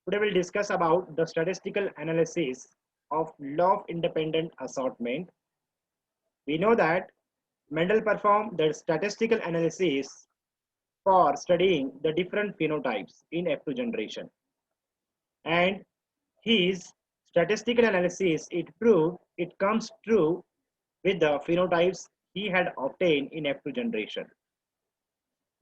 Today we'll discuss about the statistical analysis of law of independent assortment. We know that Mendel performed the statistical analysis for studying the different phenotypes in F2 generation. And his statistical analysis, it proved it comes true with the phenotypes he had obtained in F2 generation.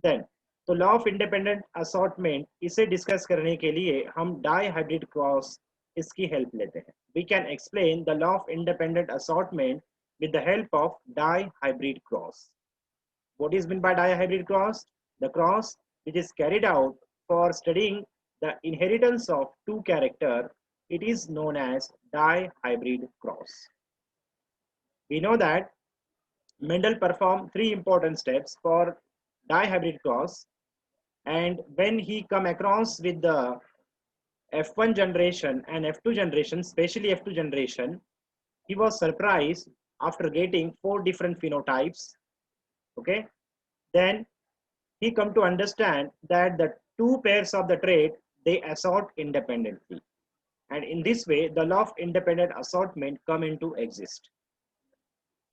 Then तो law of independent assortment इसे discuss करने के लिए हम dihybrid cross इसकी help लेते हैं. We can explain the law of independent assortment with the help of dihybrid cross. What is meant by dihybrid cross? The cross which is carried out for studying the inheritance of two character, it is known as dihybrid cross. We know that Mendel performed three important steps for dihybrid cross, and when he come across with the F1 generation and F2 generation, especially F2 generation, he was surprised after getting four different phenotypes. Okay, then he come to understand that the two pairs of the trait, they assort independently, and in this way the law of independent assortment come into exist.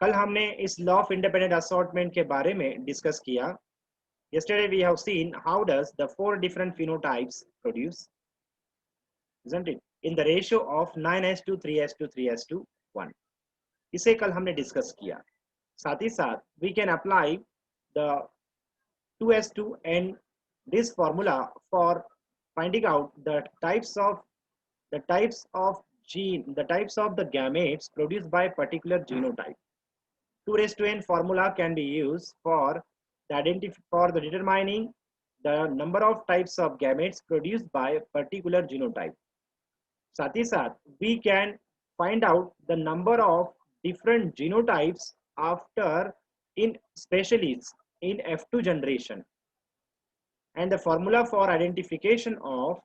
कल हमने इस law of independent assortment के बारे में discuss किया. Yesterday we have seen how does the four different phenotypes produce, isn't it, in the ratio of 9:3:3:1. 3:1. इसे कल हमने डिस्कस किया. साथ ही साथ we can apply the 2:2 and this formula for finding out the types of the types of the gametes produced by particular genotype. 2:n formula can be used for the determining the number of types of gametes produced by a particular genotype. साथ ही साथ we can find out the number of different genotypes after in specialists in F2 generation, and the formula for identification of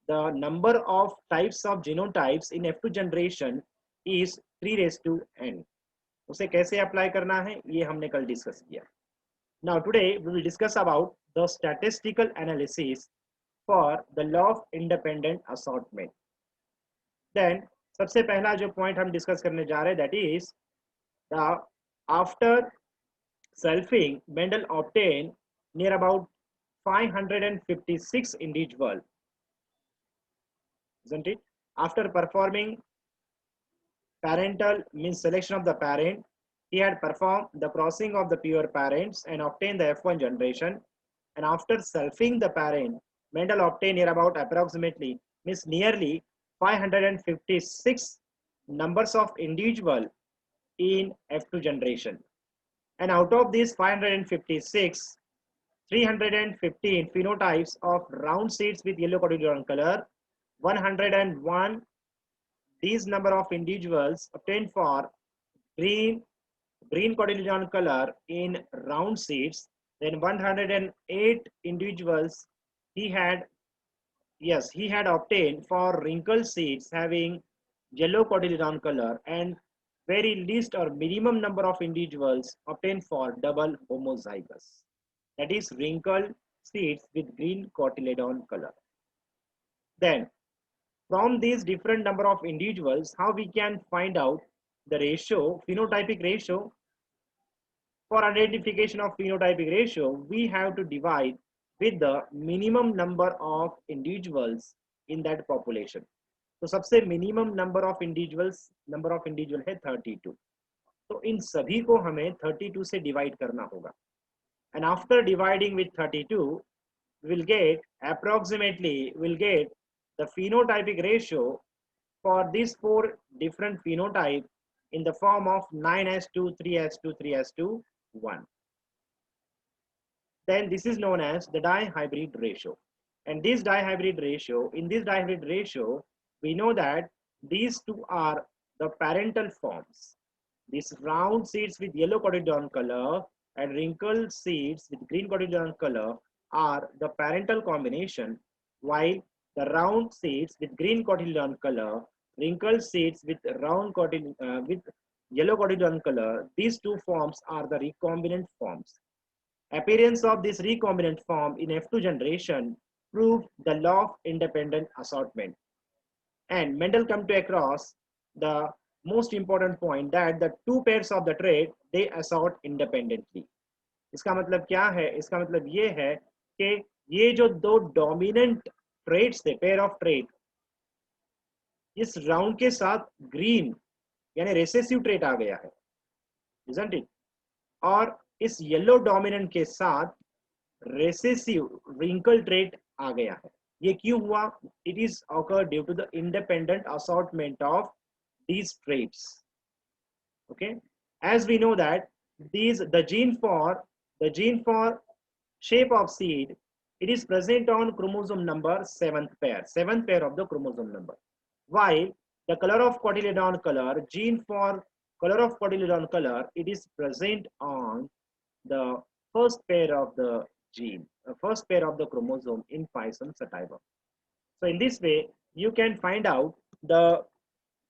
the number of types of genotypes in F2 generation is 3:n. उसे कैसे apply करना है ये हमने कल discuss किया. Now today we will discuss about the statistical analysis for the law of independent assortment. Then सबसे पहला जो पॉइंट हम डिस्कस करने जा रहे हैं, that is the after selfing Mendel obtained near about 556 individual, isn't it? After performing parental means selection of the parent, he had performed the crossing of the pure parents and obtained the F1 generation. And after selfing the parent, Mendel obtained near about approximately means nearly 556 numbers of individual in F2 generation. And out of these 556, 315 phenotypes of round seeds with yellow cotyledon color, 101 these number of individuals obtained for green cotyledon color in round seeds. Then 108 individuals he had obtained for wrinkled seeds having yellow cotyledon color, and very least or minimum number of individuals obtained for double homozygous, that is wrinkled seeds with green cotyledon color. Then from these different number of individuals, how we can find out the ratio, phenotypic ratio? For identification of phenotypic ratio, we have to divide with the minimum number of individuals in that population. तो सबसे minimum number of individual है 32. तो इन सभी को हमें 32 से divide करना होगा. And after dividing with 32, we'll get the phenotypic ratio for these four different phenotype in the form of 9:2, 3:2, 3:1. Then this is known as the dihybrid ratio. And in this dihybrid ratio, we know that these two are the parental forms. These round seeds with yellow cotyledon color and wrinkled seeds with green cotyledon color are the parental combination, while the round seeds with green cotyledon color, wrinkled seeds with with yellow cotyledon color, these two forms are the recombinant forms. Appearance of this recombinant form in F2 generation prove the law of independent assortment. And Mendel come to across the most important point that the two pairs of the trait they assort independently. इसका मतलब क्या है? इसका मतलब ये है कि ये जो दो डोमिनेंट ट्रेड्स थे, पेयर ऑफ ट्रेड, इस राउंड के साथ ग्रीन यानी रेसेसिव ट्रेड आ गया है, isn't it? और इस येलो डोमिनेंट के साथ रेसेसिव रिंकल ट्रेड आ गया है. ये क्यों हुआ? It is occur due to the independent assortment of these traits. Okay, as we know that the gene for shape of seed, it is present on chromosome number seventh pair of the chromosome number, while the color of cotyledon color, gene for color of cotyledon color, it is present on the first pair of the gene, first pair of the chromosome in Physum sativa. So in this way you can find out the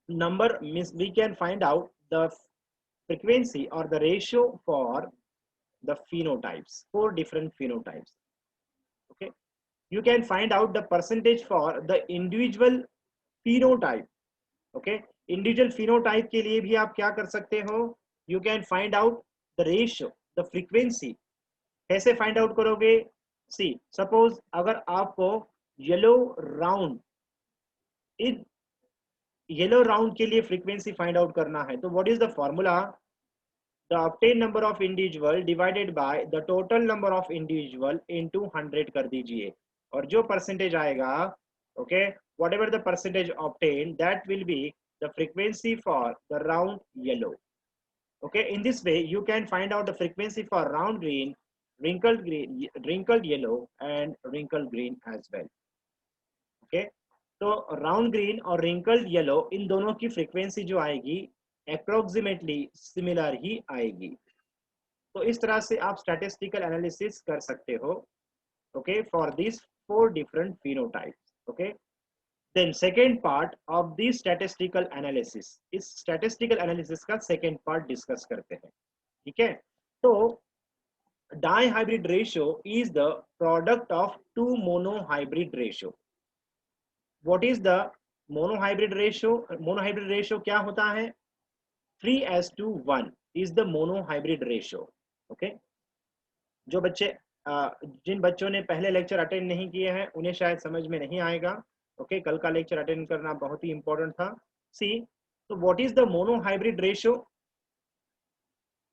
number, means we can find out the frequency or the ratio for the phenotypes, 4 different phenotypes. Okay, you can find out the percentage for the individual phenotype. Okay, individual phenotype के लिए भी आप क्या कर सकते हो? You can find out the ratio, the frequency. कैसे find out करोगे? See, suppose अगर आपको yellow round in yellow round के लिए फ्रीक्वेंसी फाइंड आउट करना है, तो what is the formula? The obtain number of individual divided by the total number of individual into 100 कर दीजिए, और जो परसेंटेज आएगा, okay, what ever the percentage obtain, that will be the frequency for the round yellow. Okay, in this way you can find out the frequency for round green, wrinkled yellow and wrinkled green as well. Okay, तो round green और wrinkled yellow, इन दोनों की frequency जो आएगी approximately similar ही आएगी. तो इस तरह से आप स्टैटिस्टिकल एनालिसिस कर सकते हो, okay, for this 4 different phenotypes. Okay, then second part of this statistical analysis, इस स्टैटिस्टिकल एनालिसिस का सेकेंड पार्ट डिस्कस करते हैं. ठीक है, तो dihybrid ratio is the product of 2 monohybrid ratio. What is the monohybrid ratio? Monohybrid ratio क्या होता है? 3:1 is the monohybrid ratio. Okay, जो बच्चे जिन बच्चों ने पहले लेक्चर अटेंड नहीं किए हैं उन्हें शायद समझ में नहीं आएगा. ओके, कल का लेक्चर अटेंड करना बहुत ही इंपॉर्टेंट था. सी, तो what is the monohybrid ratio?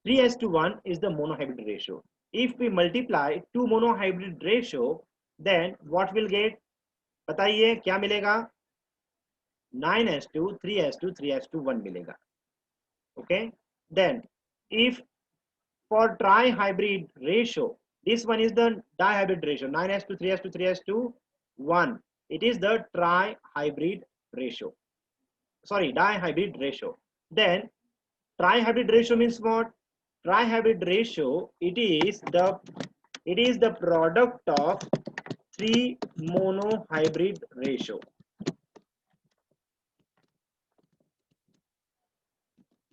3:1 is the monohybrid ratio. If we multiply 2 monohybrid ratio, then what will get? बताइए क्या मिलेगा? 9:2, 3:2, 3:1 मिलेगा. Okay, then if for trihybrid ratio, this one is the dihybrid ratio, 9:2, 3:2, 3:1. It is the trihybrid ratio. Sorry, dihybrid ratio. Then trihybrid ratio means what? Trihybrid ratio, it is the product of 3 monohybrid ratio.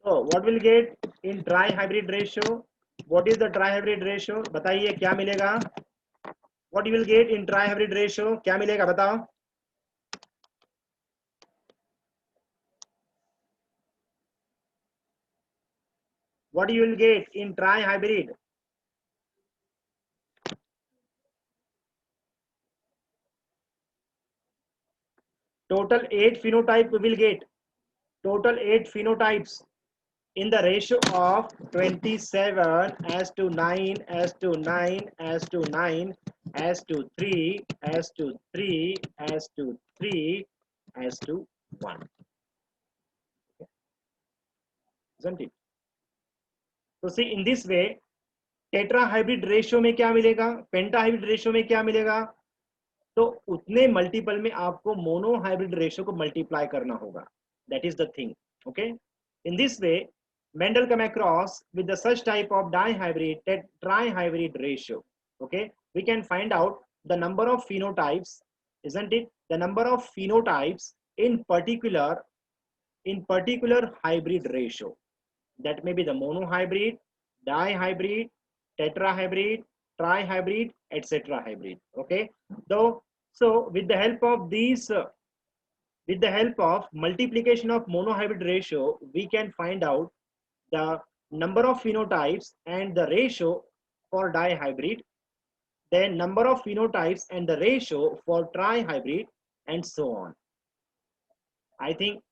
So what will get in trihybrid ratio? What is the trihybrid ratio? बताइए क्या मिलेगा? What you will get in trihybrid ratio? क्या मिलेगा बताओ? What you will get in trihybrid? Total 8 phenotype we will get. Total 8 phenotypes in the ratio of 27:9:9:3:3:3:3:3:1. Isn't it? So see, in this way tetrahybrid ratio में क्या मिलेगा, पेंटाहाइब्रिड ratio में क्या मिलेगा, तो उतने मल्टीपल में आपको मोनोहाइब्रिड रेशियो को मल्टीप्लाई करना होगा. That is the thing. Okay, in this way Mendel come across with the such type of dihybrid trihybrid ratio. Okay, we can find out the number of phenotypes, isn't it? The number of phenotypes in particular hybrid ratio. That may be the monohybrid, dihybrid, tetrahybrid, trihybrid, etc. hybrid. Okay, so So with the help of these with the help of multiplication of monohybrid ratio, we can find out the number of phenotypes and the ratio for dihybrid, then number of phenotypes and the ratio for trihybrid, and so on. I think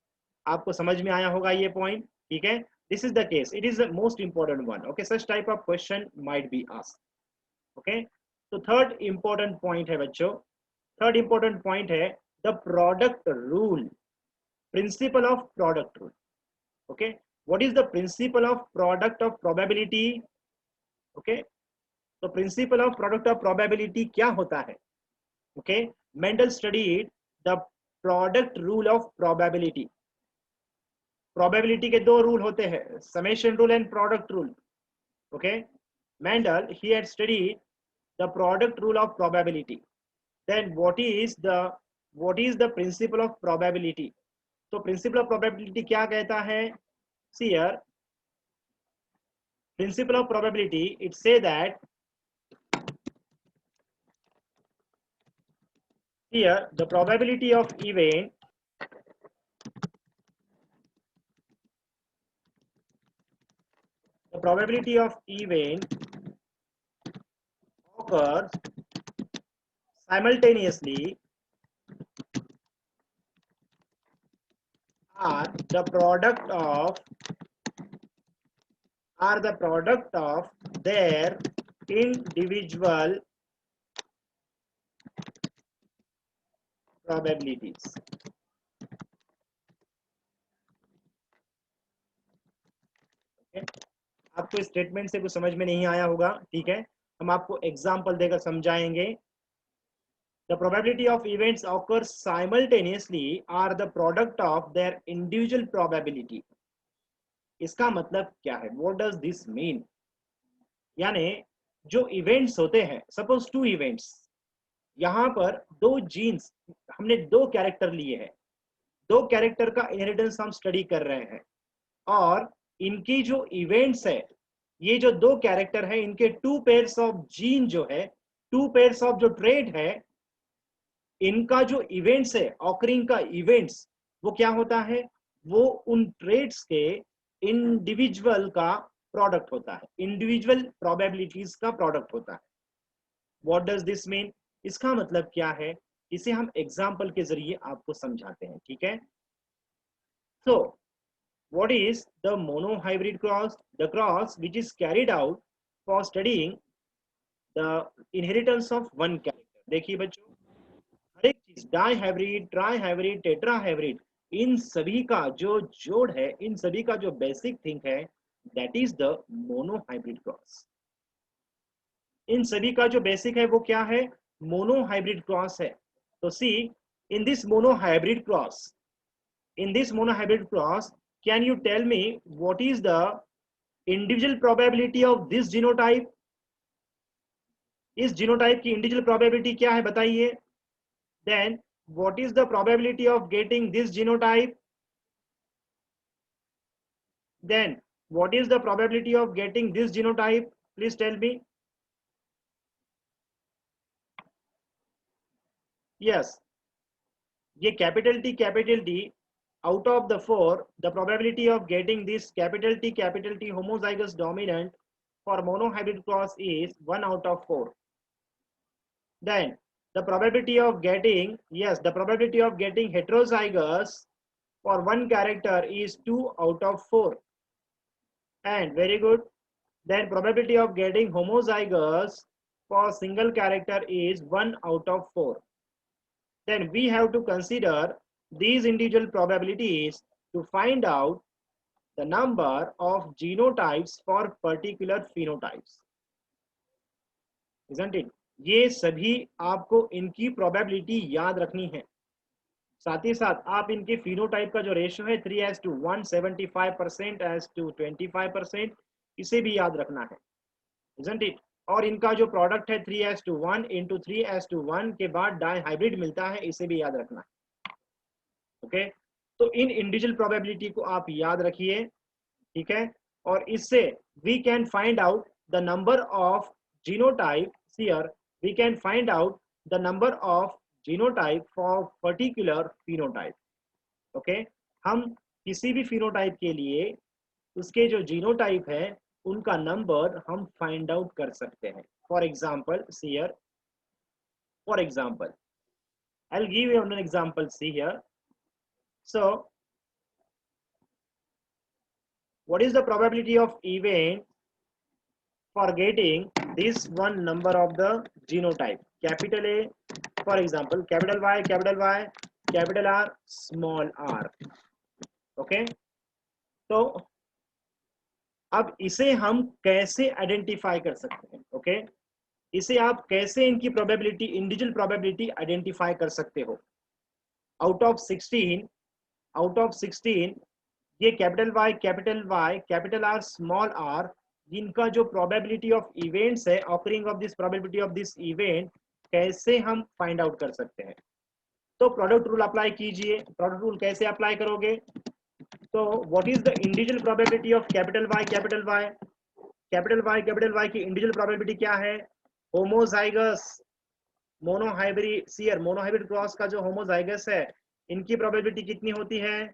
आपको समझ में आया होगा ये point, ठीक है? This is the case. It is the most important one. Okay, such type of question might be asked. Okay, so third important point है बच्चों. Third important point है the product rule, principle of product rule. Okay, what is the principle of product of probability? Okay, so principle of product of probability क्या होता है? Okay, Mendel studied the product rule of probability. Probability के दो rule होते हैं, summation rule and product rule. Okay, Mendel he had studied the product rule of probability. Then what is the principle of probability? So principle of probability क्या कहता है? See here, principle of probability, it say that here the probability of event occurs simultaneously are the product of their individual probabilities. Okay? आपको statement से कुछ समझ में नहीं आया होगा, ठीक है? हम आपको एग्जांपल देकर समझाएंगे. The probability of events occurs simultaneously are the product of their individual probability. इसका मतलब क्या है? What does this mean? यानी जो इवेंट्स होते हैं, सपोज 2 इवेंट्स, यहाँ पर 2 जीन्स, हमने 2 कैरेक्टर लिए हैं, 2 कैरेक्टर का इनहेरिटेंस हम स्टडी कर रहे हैं, और इनकी जो इवेंट्स है, ये जो 2 कैरेक्टर है, इनके 2 पेयर्स ऑफ जीन जो है, 2 पेयर्स ऑफ जो ट्रेड है, इनका जो इवेंट्स है, ऑकरिंग का इवेंट्स, वो क्या होता है? वो उन ट्रेड्स के इंडिविजुअल का प्रोडक्ट होता है, इंडिविजुअल प्रोबेबिलिटीज का प्रोडक्ट होता है. What does this mean? इसका मतलब क्या है? इसे हम एग्जांपल के जरिए आपको समझाते हैं, ठीक है? सो what is the monohybrid cross? The cross which is carried out for studying the inheritance of one character. देखिए बच्चों, हर एक चीज डाइहाइब्रिड, ट्राइहाइब्रिड, टेट्राहाइब्रिड, इन सभी का जो जोड़ है, इन सभी का जो बेसिक थिंग है, that is the monohybrid cross. इन सभी का जो बेसिक है वो क्या है? मोनोहाइब्रिड क्रॉस है. तो see, in this monohybrid cross, can you tell me what is the individual probability of this genotype? इस जीनोटाइप की इंडिविजुअल प्रोबेबिलिटी क्या है बताइए? Then what is the probability of getting this genotype? Then what is the probability of getting this genotype? Please tell me. Yes, ये capital T out of the 4, the probability of getting this capital T homozygous dominant for monohybrid cross is 1 out of 4. Then the probability of getting, yes, the probability of getting heterozygous for one character is 2 out of 4. And very good. Then probability of getting homozygous for single character is 1 out of 4. Then we have to consider these individual probabilities to find out the number of genotypes for particular phenotypes. Isn't it? ये सभी आपको इनकी probability याद रखनी है. साथ ही साथ आप इनके फिनोटाइप का जो रेशियो है 3:1, 75% as to 25%, इसे भी याद रखना है. Isn't it? और इनका जो प्रोडक्ट है 3:1 into 3:1 के बाद डाई हाइब्रिड मिलता है, इसे भी याद रखना है. ओके, तो इन इंडिविजुअल प्रोबेबिलिटी को आप याद रखिए, ठीक है? और इससे we can find out the number of genotype. Here we can find out the number of genotype for particular phenotype. Okay, हम किसी भी फिनोटाइप के लिए उसके जो जीनोटाइप है उनका नंबर हम फाइंड आउट कर सकते हैं। For example here, for example, I'll give you an example. See here. So what is the probability of event for getting this one number of the genotype? Capital A, for example, capital Y, capital R, small r. Okay. तो अब इसे हम कैसे identify कर सकते हैं? Okay, इसे आप कैसे इनकी प्रोबेबिलिटी, इंडिविजुअल प्रोबेबिलिटी आइडेंटिफाई कर सकते हो? आउट ऑफ 16 ये capital Y, capital R, small r, जिनका जो प्रोबेबिलिटी ऑफ इवेंट्स है, occurring of this probability of this event, कैसे हम फाइंड आउट कर सकते हैं? तो प्रोडक्ट रूल अप्लाई कीजिए। प्रोडक्ट रूल कैसे अप्लाई करोगे? तो what is the individual probability of capital Y की इंडिविजुअल प्रोबेबिलिटी क्या है? होमोजाइगस मोनोहाइब्रिड क्रॉस का जो होमोजाइगस है, इनकी प्रोबेबिलिटी कितनी होती है?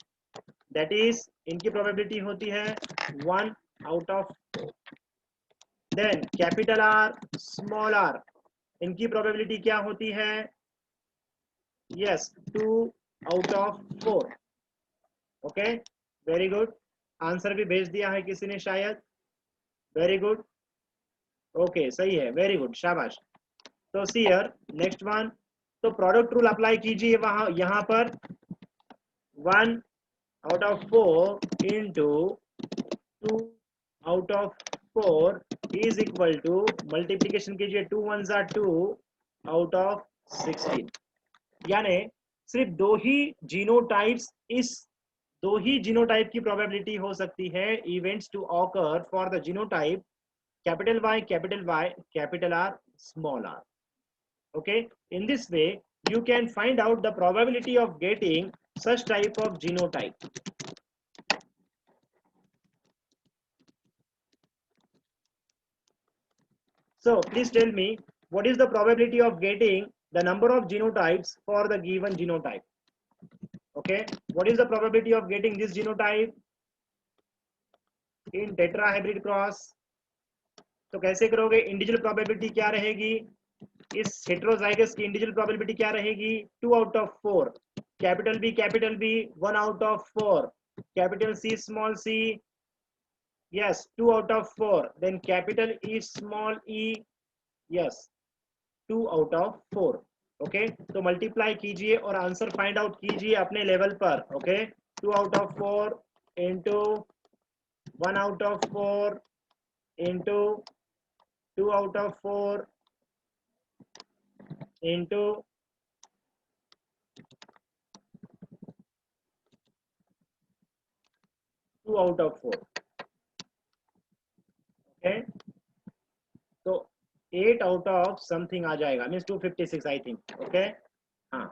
दैट इज इनकी प्रोबेबिलिटी होती है 1 out of 4। Then capital R, small r, इनकी प्रोबेबिलिटी क्या होती है? Yes, 2 out of 4। Okay, very good. Answer भी भेज दिया है किसी ने शायद। वेरी गुड, ओके, सही है, वेरी गुड, शाबाश। तो सी हियर नेक्स्ट वन। तो प्रोडक्ट रूल अप्लाई कीजिए वहां, यहां पर 1 out of 4 into 2 out of 4 is equal to, multiplication कीजिए, 2 1 जा 2 आउट ऑफ 16। यानी सिर्फ दो ही जीनोटाइप की प्रोबेबिलिटी हो सकती है events to occur for the genotype capital Y, capital R, small r. Okay, in this way you can find out the probability of getting such type of genotype. So please tell me, what is the probability of getting the number of genotypes for the given genotype? Okay, what is the probability of getting this genotype in tetrahybrid cross? तो कैसे करोगे? Individual probability क्या रहेगी? इस heterozygous की individual probability क्या रहेगी? 2 out of 4। Capital B 1 out of 4। Capital C small c, yes, 2 out of 4। then capital E, small e, yes, 2 out of 4। Okay, तो मल्टीप्लाई कीजिए और आंसर फाइंड आउट कीजिए अपने लेवल पर। Okay, 2 out of 4 into 1 out of 4 into 2 out of 4 into 2 out of 4। Okay, तो 8 out of something आ जाएगा, means 256 I think. Okay, हाँ,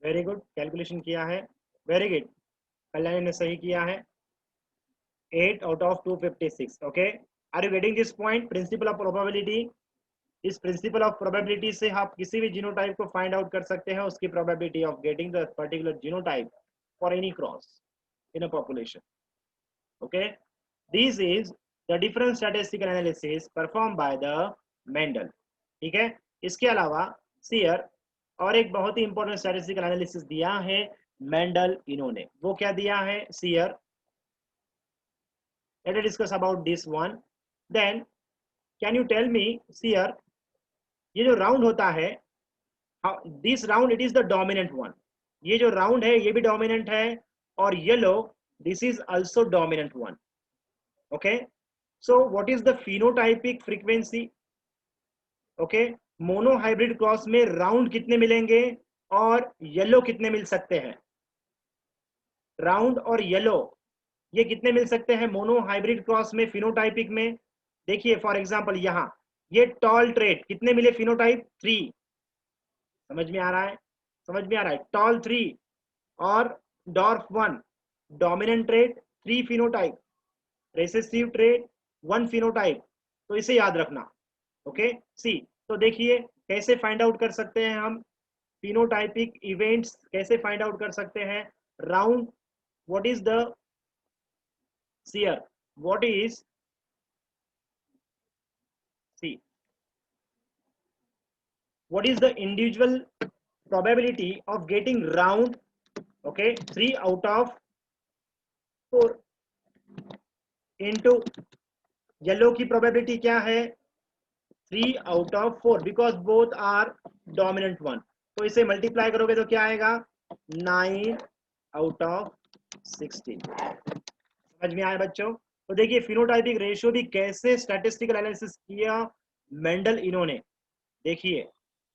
very good, calculation किया है, वेरी गुड, कल्याणी ने सही किया है। 8 out of 256। Okay, are you getting this point? Principle of probability, इस प्रिंसिपल ऑफ प्रोबेबिलिटी से आप किसी भी जीनोटाइप को फाइंड आउट कर सकते हैं, उसकी probability of getting the particular genotype for any cross in a population. Okay, this is the different statistical analysis perform by the Mendel. ठीक है, इसके अलावा सियर और एक बहुत ही इंपॉर्टेंट स्टैटिस्टिकल एनालिसिस दिया है मेंडल इन्होंने। वो क्या दिया है share? Let us discuss about this one. Then can you tell me here, ये जो राउंड होता है, this round it is the dominant one. ये जो राउंड है ये भी डोमिनेंट है, और yellow this is also dominant one. Okay, so what is the phenotypic frequency? Okay, monohybrid cross में राउंड कितने मिलेंगे और येलो कितने मिल सकते हैं? राउंड और येलो ये कितने मिल सकते हैं मोनो हाइब्रिड क्रॉस में फिनोटाइपिक में? देखिए फॉर एग्जांपल यहां ये टॉल ट्रेट कितने मिले? फिनोटाइप 3। समझ में आ रहा है? समझ में आ रहा है? टॉल 3 और dwarf 1, dominant trait 3 phenotype, recessive trait one phenotype, तो इसे याद रखना। ओके सी, तो देखिए कैसे फाइंड आउट कर सकते हैं हम फिनोटाइपिक इवेंट्स, कैसे फाइंड आउट कर सकते हैं। Round, what is the seer, what is C, what is the individual probability of getting round, okay, 3 out of 4 into yellow की probability क्या है 3 out of 4 because both are dominant one, तो इसे multiply करोगे तो क्या आएगा 9 out of 16। समझ में आया बच्चों। तो देखिए फिनोटाइपिक रेशियो भी कैसे स्टैटिस्टिकल एनालिसिस किया मेंडल इन्होंने, देखिए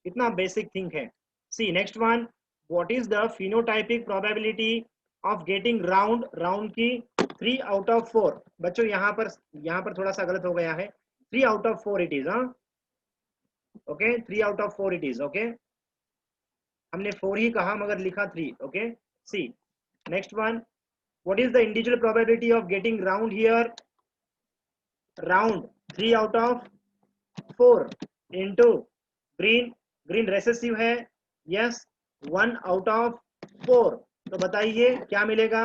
कितना बेसिक थिंग है। See next one, what is the phenotypic probability of getting round, round की 3 आउट ऑफ 4। बच्चों यहाँ पर थोड़ा सा गलत हो गया है, 3 आउट ऑफ 4 इट इज, हाँ okay 3 out of 4 it is, okay हमने 4 ही कहा मगर लिखा 3, okay see next one, what is the individual probability of getting round here, round 3 out of 4 into green, green recessive है, yes 1 out of 4, तो बताइए क्या मिलेगा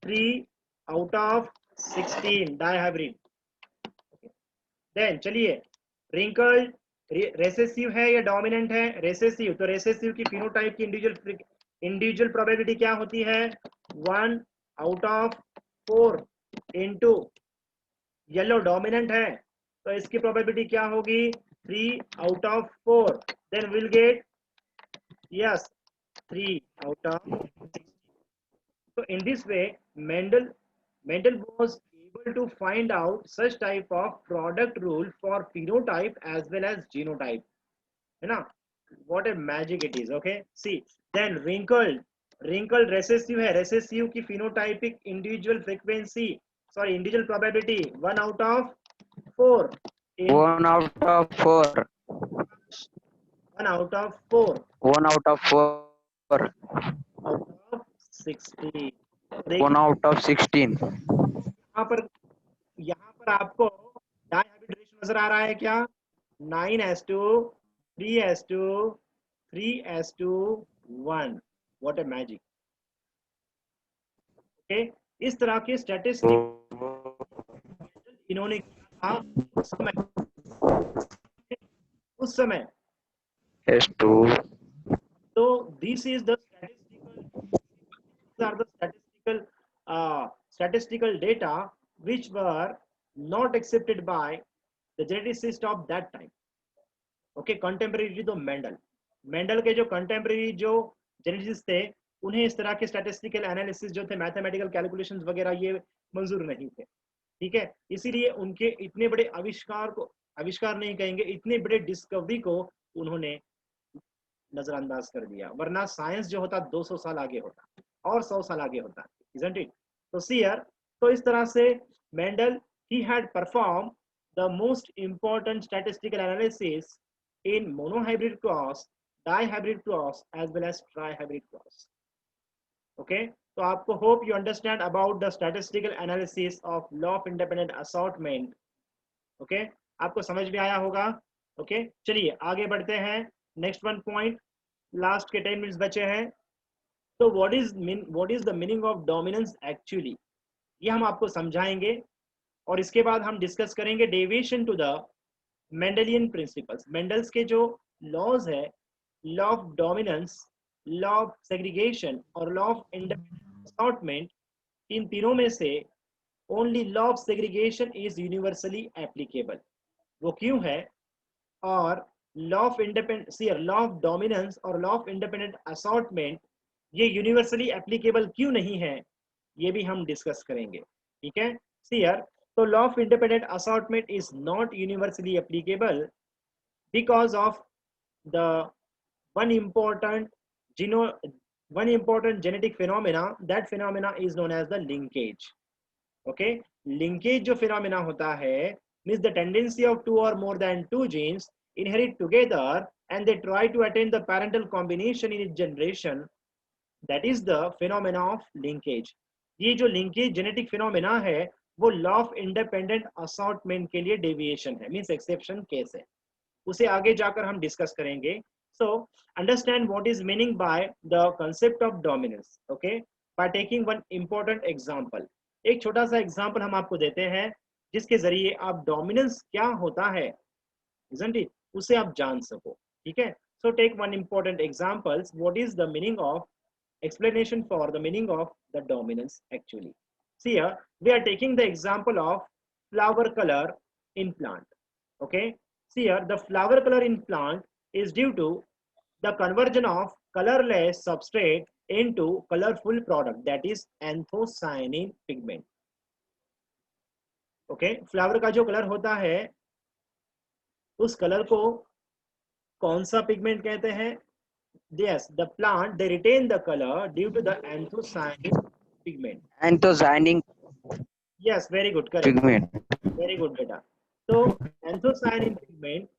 3 out of 16 डाइहाइब्रिड। देन चलिए रिंकल्ड रेसेसिव है या डोमिनेंट है, रेसेसिव, तो रेसेसिव की फिनोटाइप की इंडिविजुअल प्रोबेबिलिटी क्या होती है 1 out of 4 into yellow dominant है तो इसकी प्रोबेबिलिटी क्या होगी 3 out of 4, then will get yes 3 out of 6। So in this way Mendel was able to find out such type of product rule for phenotype as well as genotype, है ना, what a magic it is, okay see then wrinkled recessive है, recessive की phenotypic individual frequency sorry individual probability 1 out of 4 in 1 out of 4, 1 out of 4 1 out of 4, out of 16। 1 out of 16। यहाँ पर आपको dihybrid ratio नजर आ रहा है क्या 9:3:3:1, what a magic, okay इस तरह के स्टैटिस्टिक इन्होंने किया था उस समय S2 तो this is the statistical data which were not accepted by the geneticist of that time, okay contemporary तो मेंडल के जो कंटेम्प्रेरी जो जेनेटिस्ट थे उन्हें इस तरह के स्टैटिस्टिकल एनालिसिस जो थे मैथमेटिकल कैलकुलेशंस वगैरह ये मंजूर नहीं थे, ठीक है इसीलिए उनके इतने बड़े आविष्कार नहीं कहेंगे, इतने बड़े डिस्कवरी को उन्होंने नजरअंदाज कर दिया, वरना साइंस जो होता 200 साल आगे होता और 100 साल आगे होता, isn't it? तो सीयर, तो इस तरह से Mendel he had performed the most important statistical analysis in monohybrid cross, dihybrid cross as well as trihybrid cross, okay तो आपको hope you understand about the statistical analysis of law of independent assortment, okay आपको समझ में आया होगा, okay चलिए आगे बढ़ते हैं नेक्स्ट वन पॉइंट, लास्ट के 10 मिनट्स बचे हैं। तो what is the meaning of dominance actually, ये हम आपको समझाएंगे और इसके बाद हम डिस्कस करेंगे deviation to the Mendelian principles, Mendel's के जो लॉज है, law of dominance, law of segregation और लॉ ऑफ इंडिपेंडेंट असॉर्टमेंट, इन तीनों में से only law of segregation is universally applicable, वो क्यों है, और law of law of dominance और लॉ ऑफ इंडिपेंडेंट असॉर्टमेंट ये यूनिवर्सली एप्लीकेबल क्यों नहीं है, ये भी हम डिस्कस करेंगे, ठीक है सीयर। तो law of independent assortment is not universally applicable because of the one important one important genetic phenomena, that phenomena is known as the linkage, okay linkage जो phenomena होता है means the tendency of two or more than two genes inherit together and they try to attain the parental combination in each generation, that is the phenomena of linkage। ये जो linkage genetic phenomena है वो law of independent assortment के लिए deviation है, means exception case है, उसे आगे जाकर हम डिस्कस करेंगे. So understand what is meaning by the concept of dominance, okay, by taking one important example. एक छोटा सा एग्जांपल हम आपको देते हैं जिसके जरिए आप डोमिनेंस क्या होता है, isn't it, उसे आप जान सको. ठीक है, so take one important examples. What is the meaning of explanation for the meaning of the dominance actually? See here, we are taking the example of flower color in plant. Okay, see here, the flower color in plant is due to the conversion of colorless substrate into colorful product, that is anthocyanin pigment. Okay, flower का जो colour होता है उस colour को कौन सा pigment कहते हैं? Yes, the plant they retain the color due to the anthocyanin pigment. Anthocyanin Yes, very good, correct. pigment. Very good, beta. So anthocyanin pigment,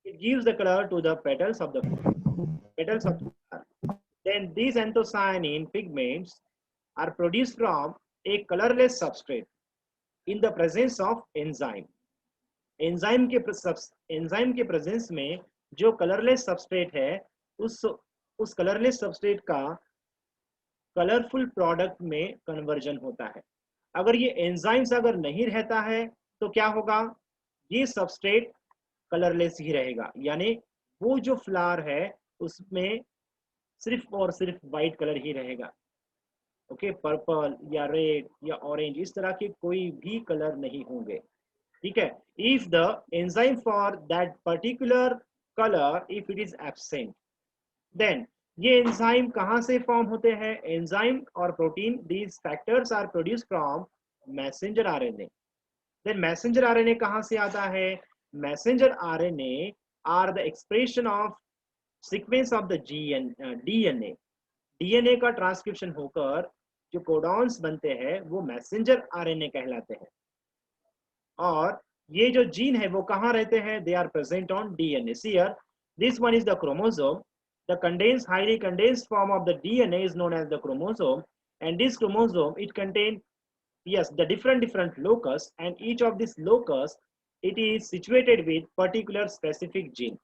it gives the color to the petals of the flower. Then these anthocyanin pigments are produced from a colorless substrate in the presence of enzyme. Enzyme के presence में जो colourless substrate है उस colourless substrate का colourful product में conversion होता है. अगर ये एंजाइम्स अगर नहीं रहता है तो क्या होगा? ये सबस्ट्रेट कलरलेस ही रहेगा, यानी वो जो फ्लावर है उसमें सिर्फ और सिर्फ वाइट कलर ही रहेगा. ओके, पर्पल या रेड या ऑरेंज इस तरह के कोई भी कलर नहीं होंगे. ठीक है, if the enzyme for that particular colour if it is absent, then ये एंजाइम कहां से फॉर्म होते हैं? एंजाइम और protein, these factors are produced from messenger RNA. Then messenger RNA कहां से आता है? Messenger RNA are the expression of sequence of the DNA. DNA का ट्रांसक्रिप्शन होकर जो कोडॉन्स बनते हैं वो मैसेंजर आरएनए कहलाते हैं. और ये जो जीन है वो कहाँ रहते हैं? They are present on DNA. See here, this one is the chromosome. The condensed highly condensed form of the DNA is known as the chromosome, and this chromosome it contain, yes, the different locus, and each of this locus it is situated with particular specific gene.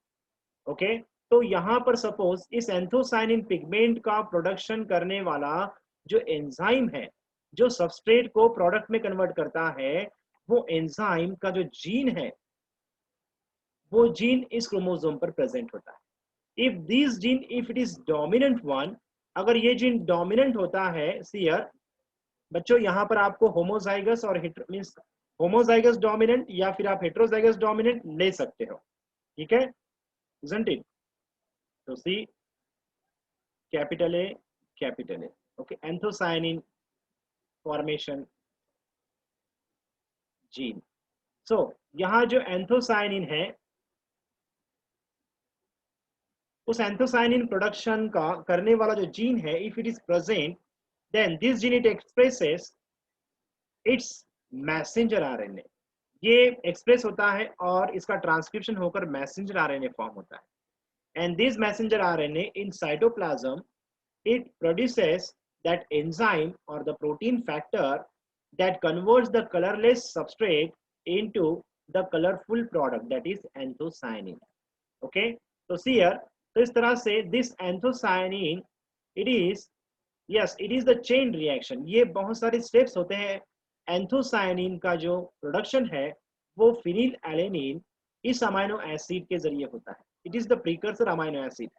Okay, तो यहाँ पर suppose इस anthocyanin pigment का production करने वाला जो enzyme है जो सबस्ट्रेट को प्रोडक्ट में कन्वर्ट करता है, वो एंजाइम का जो जीन है वो जीन इस क्रोमोसोम पर प्रेजेंट होता है. If this gene if it is dominant one, अगर ये जीन डोमिनेंट होता है, सी हियर बच्चों, यहाँ पर आपको होमोजाइगस और मींस होमोजाइगस डोमिनेंट या फिर आप हेटेरोजाइगस डोमिनेंट ले सकते हो. ठीक है, isn't it? तो see capital A, okay, anthocyanin formation gene. So यहाँ जो एंथोसाइनिन है उस एंथोसाइनिन प्रोडक्शन का करने वाला जो जीन है, if it is present, then this gene it expresses its messenger RNA. ये एक्सप्रेस होता है और इसका ट्रांसक्रिप्शन होकर मैसेंजर आरएनए फॉर्म होता है. And this messenger RNA in cytoplasm it produces that enzyme or the protein factor that converts the colorless substrate into the colorful product, that is anthocyanin. Okay, so see here, तो इस तरह से this anthocyanin it is, yes, it is the chain reaction. ये बहुत सारे steps होते हैं. anthocyanin का जो प्रोडक्शन है वो फिनिल एलेनिन इस अमाइनो एसिड के जरिए होता है. It is the precursor amino acid.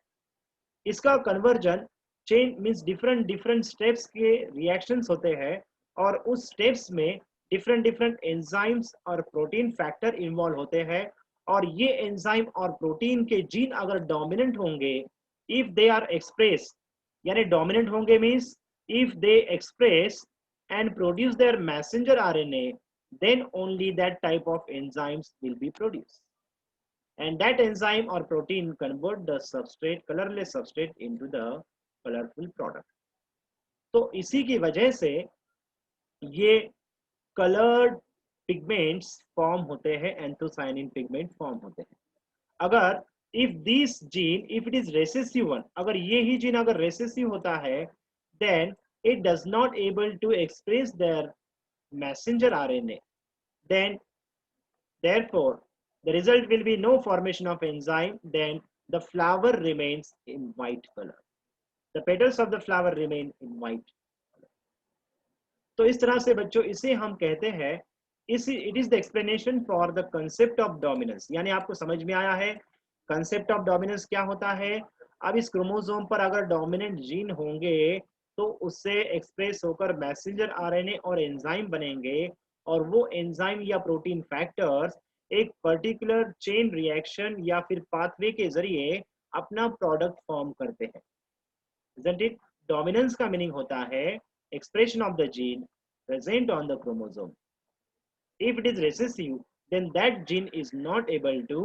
इसका conversion chain means different steps के रिएक्शंस होते हैं और उस स्टेप्स में डिफरेंट एंजाइम्स और प्रोटीन फैक्टर इन्वॉल्व होते हैं. और ये एंजाइम और प्रोटीन के जीन अगर डोमिनेंट होंगे, इफ दे आर एक्सप्रेस, यानी डोमिनेंट होंगे means if they express and produce their messenger RNA, then only that type of enzymes will be produced. And that enzyme or protein convert the substrate, colorless substrate into the colorful product. तो इसी की वजह से ये colored pigments form होते हैं, anthocyanin pigment form होते हैं. अगर if this gene, if it is recessive one, अगर ये ही जीन अगर recessive होता है, then it does not able to express their messenger RNA, then therefore the result will be no formation of enzyme, then the flower remains in white color. The petals of the flower remain in white. तो इस तरह से बच्चों इसे हम कहते हैं it is the explanation for the concept of dominance. यानी आपको समझ में आया है कंसेप्ट ऑफ डोमिनेंस क्या होता है। अब इस क्रोमोसोम पर अगर डोमिनेंट जीन होंगे तो उससे एक्सप्रेस होकर मैसेंजर आरएनए और एंजाइम बनेंगे और वो एंजाइम या प्रोटीन फैक्टर्स एक पर्टिकुलर चेन रिएक्शन या फिर पाथवे के जरिए अपना प्रोडक्ट फॉर्म करते हैं। Isn't it? Dominance का मीनिंग होता है expression of the gene present on the chromosome. If it is recessive, then that gene is not able to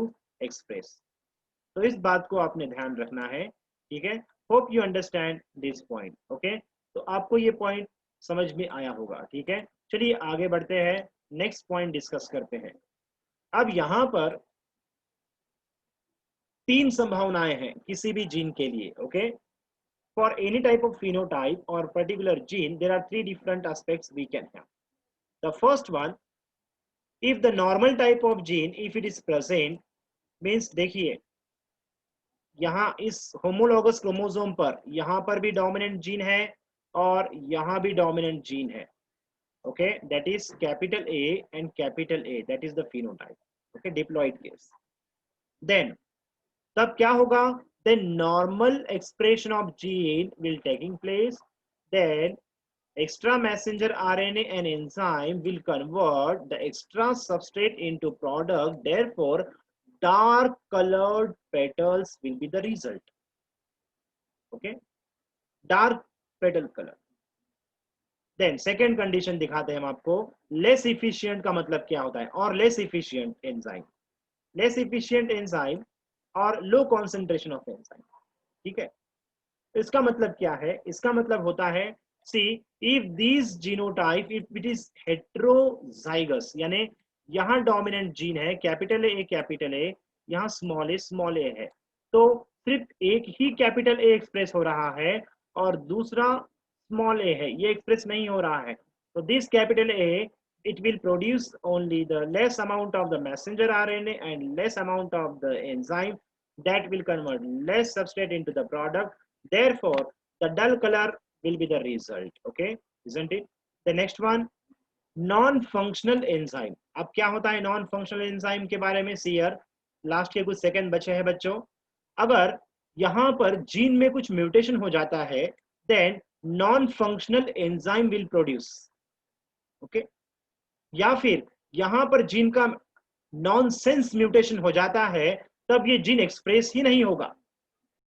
express. तो इस बात को आपने ध्यान रखना है, ठीक है। Hope you understand this point, okay? तो आपको ये पॉइंट समझ में आया होगा, ठीक है। चलिए आगे बढ़ते हैं, नेक्स्ट पॉइंट डिस्कस करते हैं। अब यहाँ पर 3 संभावनाएं हैं किसी भी जीन के लिए, okay. For any type of phenotype or particular gene, there are 3 different aspects we can have. The first one, if the normal type of gene, if it is present, means देखिए यहाँ इस homologous chromosome पर यहाँ पर भी dominant gene है और यहाँ भी डोमिनेंट जीन है, okay, that is capital A and capital A, that is the phenotype, okay, diploid case. Then तब क्या होगा, then normal expression of gene will taking place, then extra messenger RNA and enzyme will convert the extra substrate into product, therefore dark colored petals will be the result, okay, dark petal color. Then second condition दिखाते हैं हम आपको, less efficient का मतलब क्या होता है, और less efficient enzyme, less efficient enzyme और लो कॉन्सेंट्रेशन ऑफ एंजाइम, ठीक है। इसका मतलब क्या है, इसका मतलब होता है see if this genotype if it is heterozygous, यानी यहाँ डोमिनेंट जीन है कैपिटल ए, यहाँ स्मॉल ए है, तो सिर्फ एक ही कैपिटल ए एक्सप्रेस हो रहा है और दूसरा स्मॉल ए है, ये एक्सप्रेस नहीं हो रहा है। तो this capital A it will produce only the less amount of the messenger RNA and less amount of the enzyme that will convert less substrate into the product. Therefore, the dull color will be the result. Okay, isn't it? The next one, non-functional enzyme. अब क्या होता है non-functional enzyme के बारे में shear last के कुछ second बचे हैं बच्चों। अगर यहाँ पर जीन में कुछ म्यूटेशन हो जाता है, then non-functional enzyme will produce. Okay. या फिर यहां पर जीन का नॉनसेंस म्यूटेशन हो जाता है, तब ये जीन एक्सप्रेस ही नहीं होगा,